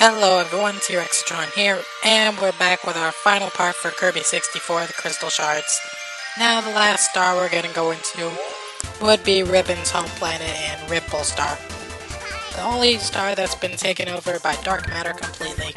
Hello everyone, T-Rexatron here, and we're back with our final part for Kirby 64, the Crystal Shards. Now the last star we're going to go into would be Ribbon's home planet and Ripple Star. The only star that's been taken over by dark matter completely.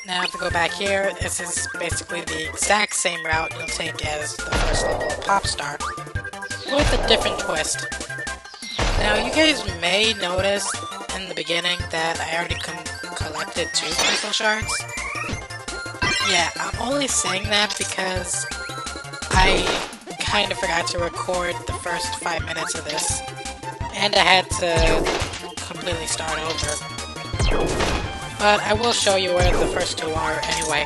Now if we go back here, this is basically the exact same route you'll take as the first level of Pop Star, with a different twist. Now you guys may notice in the beginning that I already collected 2 Crystal Shards. Yeah, I'm only saying that because I kind of forgot to record the first 5 minutes of this, and I had to completely start over. But I will show you where the first 2 are anyway.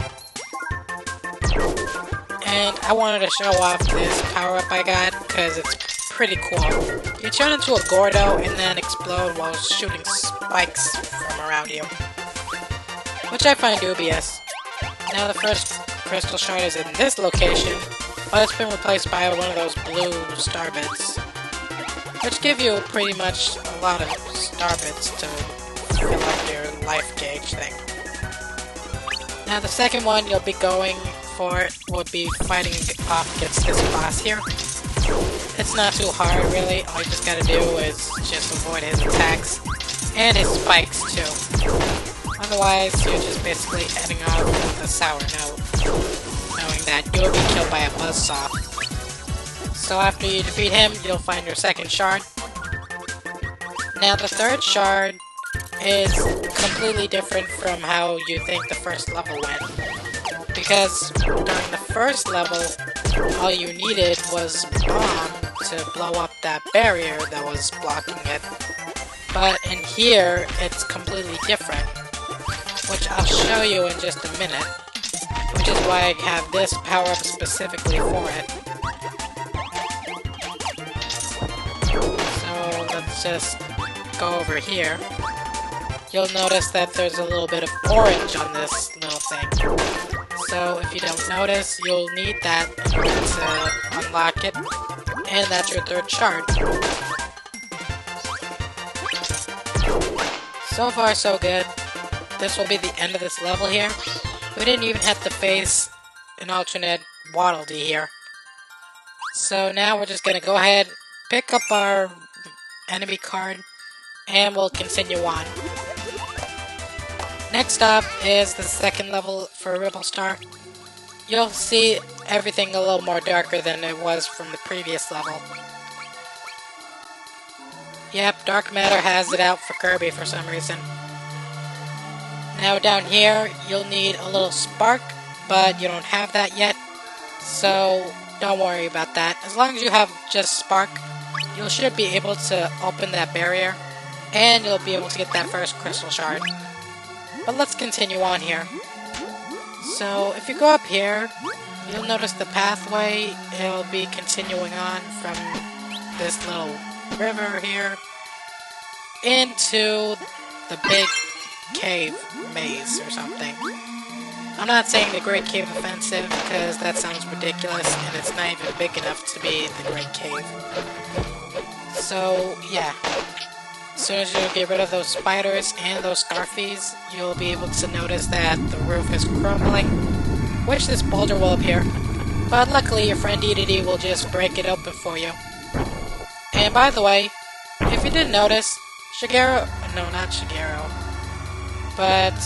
And I wanted to show off this power-up I got, because it's pretty cool. You turn into a Gordo and then explode while shooting spikes from around you, which I find dubious. Now the first Crystal Shard is in this location, but it's been replaced by one of those blue star bits, which give you pretty much a lot of star bits to fill up your life gauge thing. Now the second one you'll be going for would be fighting off against this boss here. It's not too hard, really. All you just gotta do is just avoid his attacks, and his spikes, too. Otherwise, you're just basically ending off with a sour note, knowing that you'll be killed by a buzzsaw. So after you defeat him, you'll find your second shard. Now the third shard is completely different from how you think the first level went. Because during the first level, all you needed was a bomb to blow up that barrier that was blocking it. But in here, it's completely different, which I'll show you in just a minute, which is why I have this power-up specifically for it. So let's just go over here. You'll notice that there's a little bit of orange on this little thing. So if you don't notice, you'll need that in order to unlock it, and that's your third shard. So far so good. This will be the end of this level here. We didn't even have to face an alternate Waddle Dee here. So now we're just gonna go ahead, pick up our enemy card, and we'll continue on. Next up is the second level for Ripple Star. You'll see everything a little more darker than it was from the previous level. Yep, dark matter has it out for Kirby for some reason. Now down here, you'll need a little spark, but you don't have that yet, so don't worry about that. As long as you have just spark, you should be able to open that barrier, and you'll be able to get that first Crystal Shard. But let's continue on here. So if you go up here, you'll notice the pathway. It'll be continuing on from this little river here into the big cave maze or something. I'm not saying the Great Cave Offensive because that sounds ridiculous and it's not even big enough to be the Great Cave. So yeah. As soon as you get rid of those spiders and those Scarfies, you'll be able to notice that the roof is crumbling, which this boulder will appear. But luckily your friend Edie will just break it open for you. And by the way, if you didn't notice, Shigeru... no, not Shigeru. But,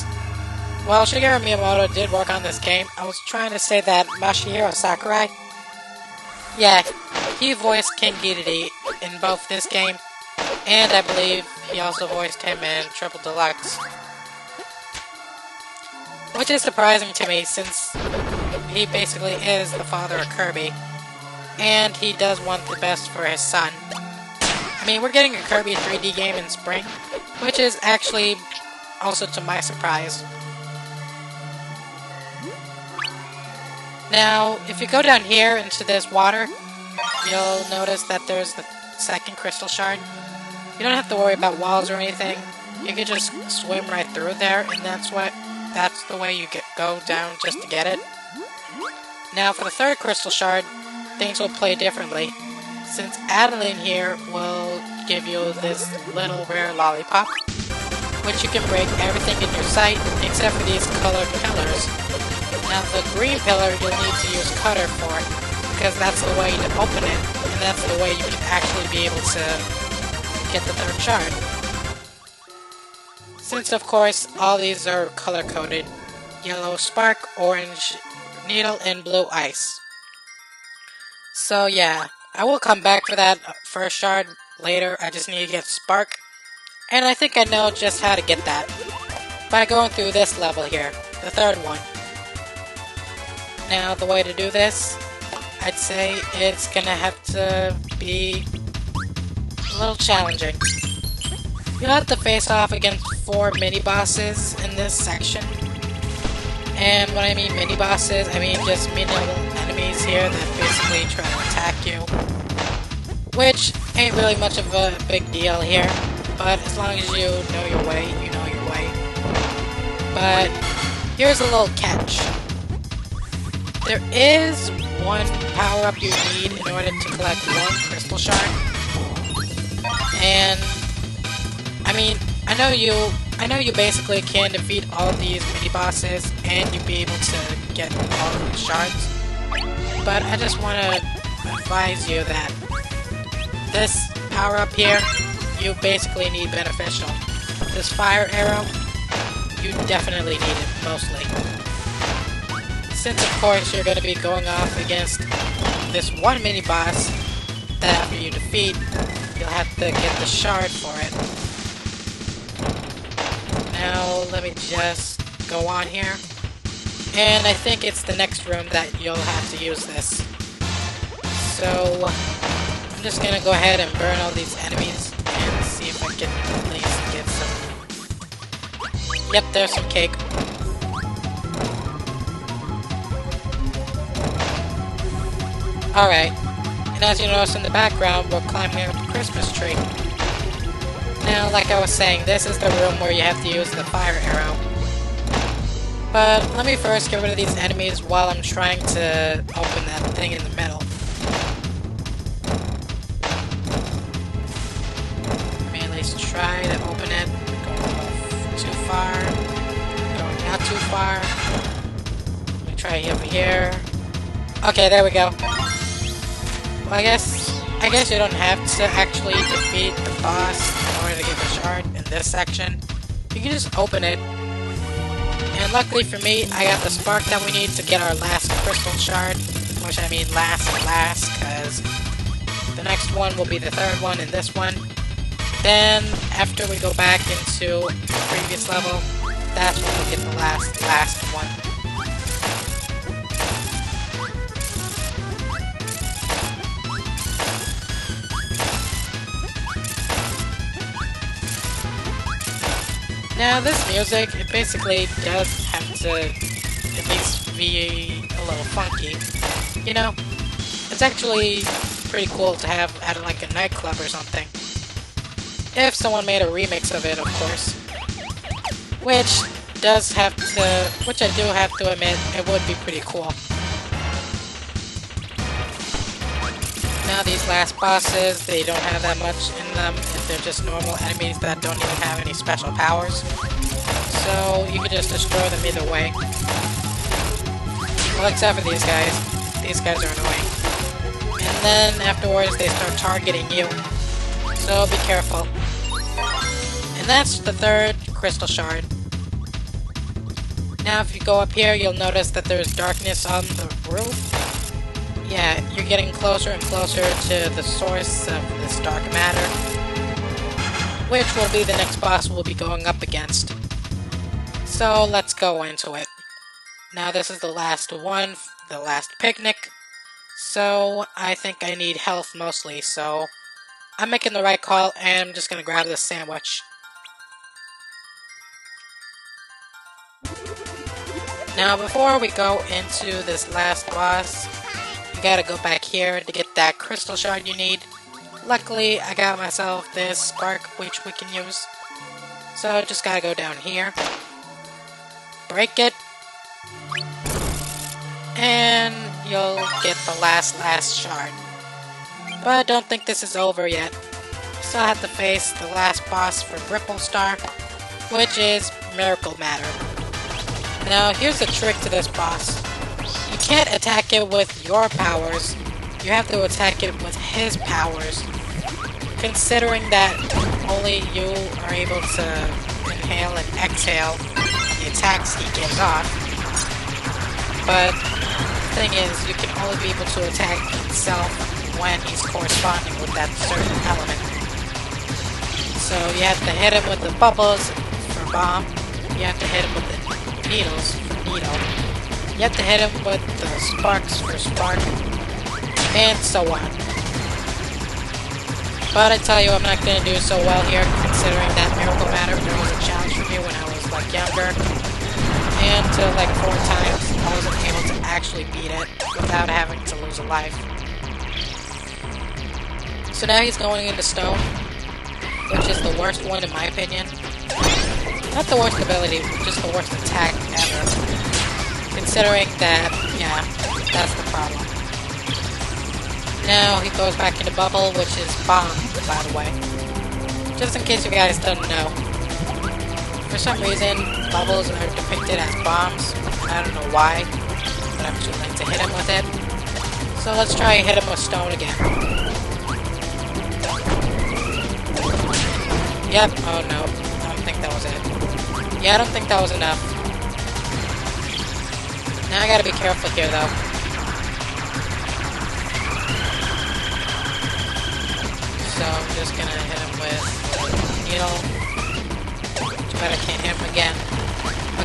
while Shigeru Miyamoto did work on this game, I was trying to say that Masahiro Sakurai... yeah, he voiced King Dedede in both this game, and I believe he also voiced him in Triple Deluxe. Which is surprising to me, since he basically is the father of Kirby, and he does want the best for his son. I mean, we're getting a Kirby 3D game in spring, which is actually also to my surprise. Now, if you go down here into this water, you'll notice that there's the second Crystal Shard. You don't have to worry about walls or anything. You can just swim right through there, and that's the way you go down just to get it. Now for the third Crystal Shard, things will play differently, since Adeline here will give you this little rare lollipop. which you can break everything in your sight except for these colored pillars. Now the green pillar you'll need to use cutter for, because that's the way to open it, and that's the way you can actually be able to get the third shard. Since of course all these are color coded: yellow spark, orange needle, and blue ice. So yeah, I will come back for that first shard later. I just need to get spark, and I think I know just how to get that by going through this level here, the third one. Now the way to do this, I'd say it's gonna have to be a little challenging. You'll have to face off against 4 mini-bosses in this section. And when I mean mini-bosses, I mean just mini-level enemies here that basically try to attack you. Which ain't really much of a big deal here, but as long as you know your way, you know your way. But here's a little catch. There is one power-up you need in order to collect 1 crystal shard. And I mean, I know you basically can defeat all of these mini-bosses and you'll be able to get all of the shards. But I just want to advise you that this power-up here, you basically need beneficial. This fire arrow, you definitely need it, mostly. Since of course you're going to be going off against this one mini-boss that after you defeat, you'll have to get the shard for it. Now, let me just go on here. And I think it's the next room that you'll have to use this. So, I'm just gonna go ahead and burn all these enemies and see if I can at least get some... Yep, there's some cake. Alright, and as you notice in the background, we're climbing up the Christmas tree. Now, like I was saying, this is the room where you have to use the fire arrow. But let me first get rid of these enemies while I'm trying to open that thing in the middle. Let me at least try to open it. Going too far. Going not too far. Let me try over here. Okay, there we go. Well, I guess you don't have to actually defeat the boss in order to get the shard in this section. You can just open it. And luckily for me, I got the spark that we need to get our last crystal shard. Which I mean last, because the next one will be the third one in this one. Then, after we go back into the previous level, that's when we get the last one. Now this music, it basically does have to at least be a little funky. You know, it's actually pretty cool to have at like a nightclub or something. If someone made a remix of it, of course. Which I do have to admit, it would be pretty cool. Now these last bosses, they don't have that much in them. They're just normal enemies that don't even have any special powers. So you can just destroy them either way. Well, except for these guys. These guys are annoying. And then afterwards they start targeting you. So be careful. And that's the third crystal shard. Now if you go up here, you'll notice that there's darkness on the roof. Yeah, you're getting closer and closer to the source of this dark matter, which will be the next boss we'll be going up against. So let's go into it. Now this is the last one, the last picnic, so I think I need health mostly, so I'm making the right call and I'm just gonna grab this sandwich. Now before we go into this last boss, gotta go back here to get that crystal shard you need. Luckily, I got myself this spark which we can use. So just gotta go down here, break it, and you'll get the last shard. But don't think this is over yet. You still have to face the last boss for Ripple Star, which is Miracle Matter. Now, here's the trick to this boss. You can't attack it with your powers, you have to attack it with his powers. Considering that only you are able to inhale and exhale the attacks he gives off. But the thing is, you can only be able to attack himself when he's corresponding with that certain element. So you have to hit him with the bubbles for bomb, you have to hit him with the needles for needle, you have to hit him with the sparks for spark, and so on. But I tell you, I'm not going to do so well here, considering that Miracle Matter was a challenge for me when I was like younger. And to like 4 times, I wasn't able to actually beat it without having to lose a life. So now he's going into Stone, which is the worst one in my opinion. Not the worst ability, just the worst attack ever. Considering that, yeah, that's the problem. Now he goes back into Bubble, which is Bomb, by the way. Just in case you guys don't know. For some reason, Bubbles are depicted as bombs. I don't know why, but I'm too late to hit him with it. So let's try and hit him with Stone again. Yep, oh no, I don't think that was it. Yeah, I don't think that was enough. Now I gotta be careful here though. So I'm just gonna hit him with the needle. Too bad I can't hit him again.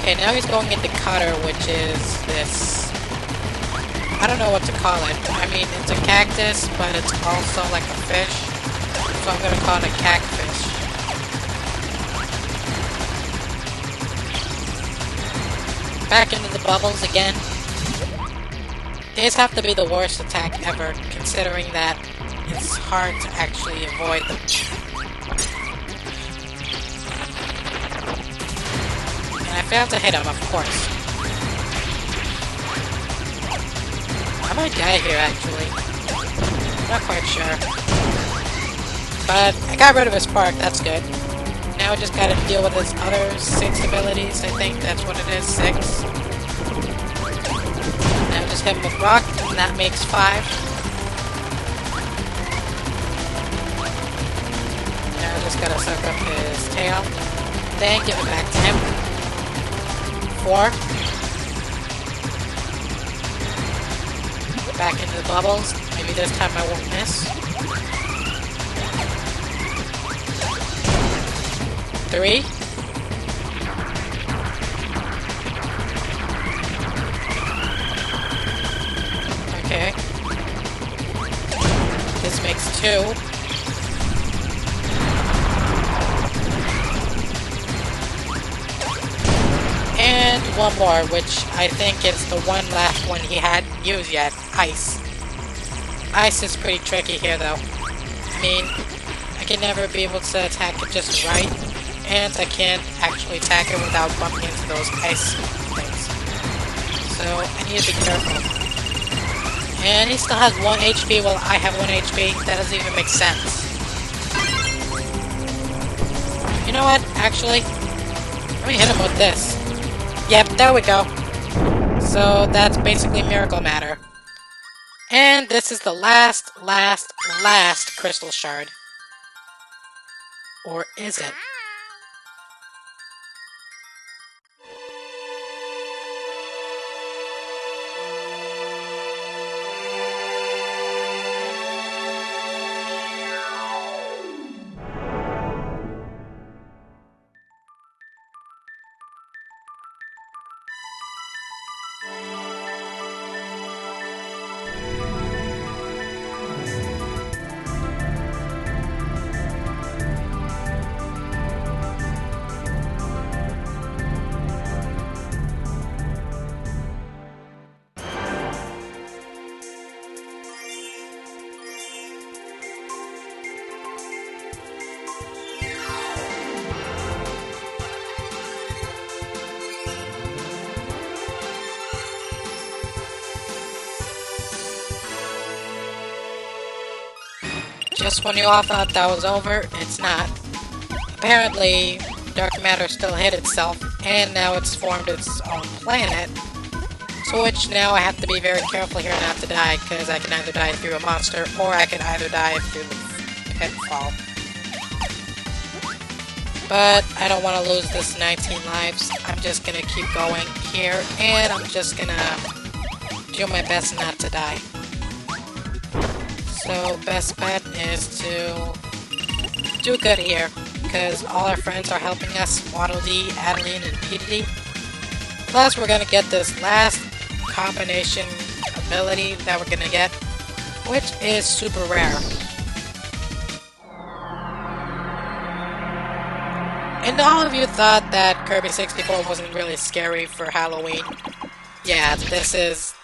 Okay, now he's going into Cutter, which is this... I don't know what to call it. I mean, it's a cactus, but it's also like a fish. So I'm gonna call it a Catfish. Back into the bubbles again. These have to be the worst attack ever, considering that it's hard to actually avoid them. And I failed to hit him, of course. I might die here, actually. Not quite sure. But I got rid of his spark, that's good. Now I just gotta deal with his other 6 abilities, I think that's what it is, 6. Now just hit him with rock, and that makes 5. Just gotta suck up his tail, then give it back to him. 4. Back into the bubbles. Maybe this time I won't miss. 3. Okay. This makes 2. And one more, which I think is the one last one he hadn't used yet, Ice. Ice is pretty tricky here though. I mean, I can never be able to attack it just right, and I can't actually attack it without bumping into those ice things. So I need to be careful. And he still has 1 HP while I have 1 HP. That doesn't even make sense. You know what, actually? Let me hit him with this. Yep, there we go. So that's basically Miracle Matter. And this is the last Crystal Shard. Or is it? Just when you all thought that was over, it's not. Apparently, dark matter still hid itself, and now it's formed its own planet. To which now I have to be very careful here not to die, because I can either die through a monster, or I can either die through the pitfall. But I don't want to lose this 19 lives. I'm just gonna keep going here, and I'm just gonna do my best not to die. So, best bet is to do good here, because all our friends are helping us, Waddle Dee, Adeline, and Petey. Plus, we're gonna get this last combination ability that we're gonna get, which is super rare. And all of you thought that Kirby 64 wasn't really scary for Halloween. Yeah, this is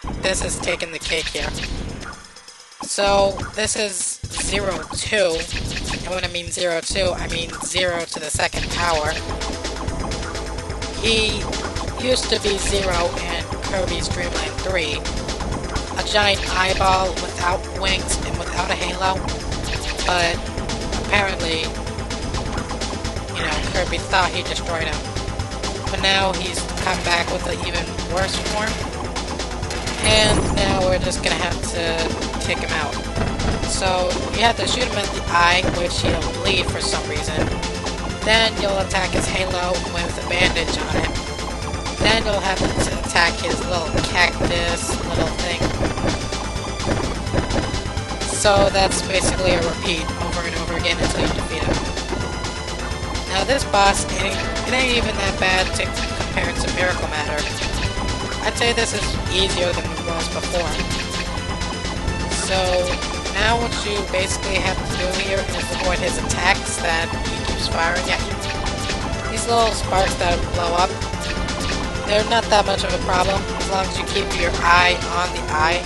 taking the cake here. So, this is 02, and when I mean 02, I mean 0 to the second power. He used to be 0 in Kirby's Dream Land 3, a giant eyeball without wings and without a halo, but apparently, you know, Kirby thought he destroyed him. But now he's come back with an even worse form, and now we're just gonna have to take him out. So you have to shoot him in the eye, which he'll bleed for some reason. Then you'll attack his halo with a bandage on it. Then you'll have to attack his little cactus little thing. So that's basically a repeat over and over again until you defeat him. Now this boss, it ain't even that bad compared to Miracle Matter. I'd say this is easier than it was before. So now what you basically have to do here is avoid his attacks that he keeps firing at you. These little sparks that blow up, they're not that much of a problem as long as you keep your eye on the eye.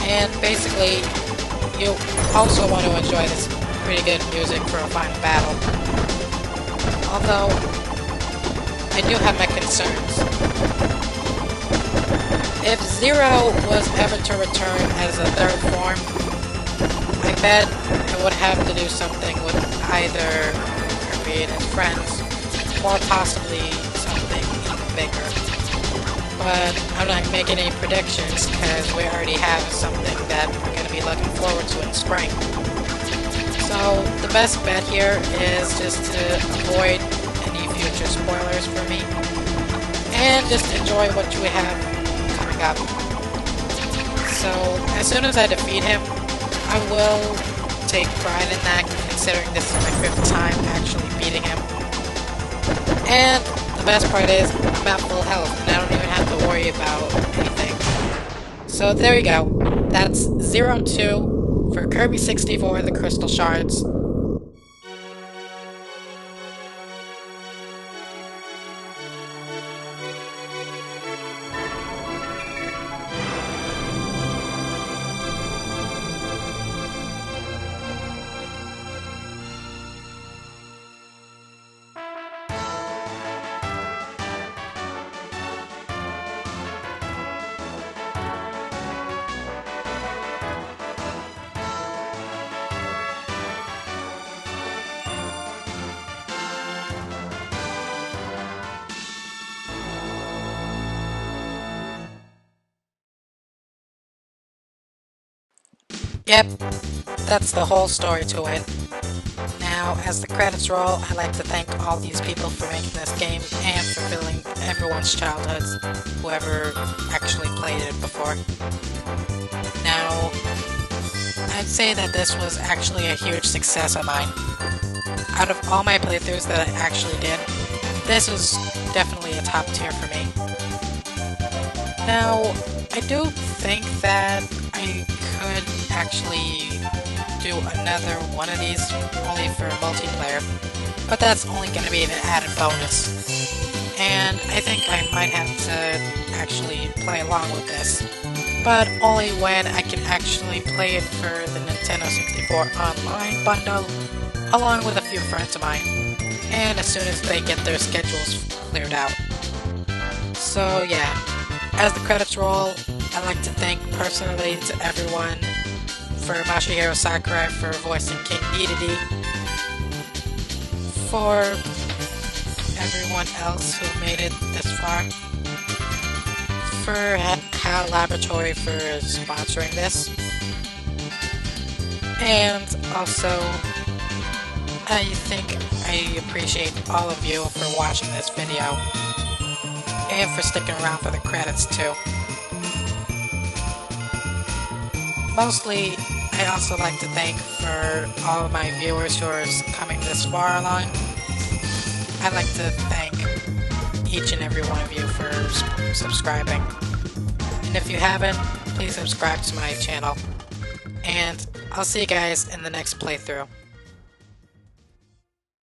And basically, you also want to enjoy this pretty good music for a final battle. Although, I do have my concerns. If Zero was ever to return as a third form, I bet it would have to do something with either Kirby and his friends, or possibly something even bigger. But I'm not making any predictions, because we already have something that we're going to be looking forward to in spring. So the best bet here is just to avoid any future spoilers for me, and just enjoy what you have coming up. So as soon as I defeat him, I will take pride in that, considering this is my 5th time actually beating him. And the best part is, I'm at full health, and I don't even have to worry about anything. So there you go. That's 02 for Kirby 64, the Crystal Shards. Yep, that's the whole story to it. Now, as the credits roll, I'd like to thank all these people for making this game and fulfilling everyone's childhoods, whoever actually played it before. Now, I'd say that this was actually a huge success of mine. Out of all my playthroughs that I actually did, this was definitely a top tier for me. Now, I do think that I could actually do another one of these only for multiplayer, but that's only going to be an added bonus. And I think I might have to actually play along with this, but only when I can actually play it for the Nintendo 64 Online bundle, along with a few friends of mine, and as soon as they get their schedules cleared out. So yeah, as the credits roll, I'd like to thank personally to everyone, for Masahiro Sakurai for voicing King Dedede, for everyone else who made it this far. For HAL Laboratory for sponsoring this. And also, I think I appreciate all of you for watching this video. And for sticking around for the credits too. Mostly, I'd also like to thank for all of my viewers who are coming this far along. I'd like to thank each and every one of you for subscribing. And if you haven't, please subscribe to my channel. And I'll see you guys in the next playthrough.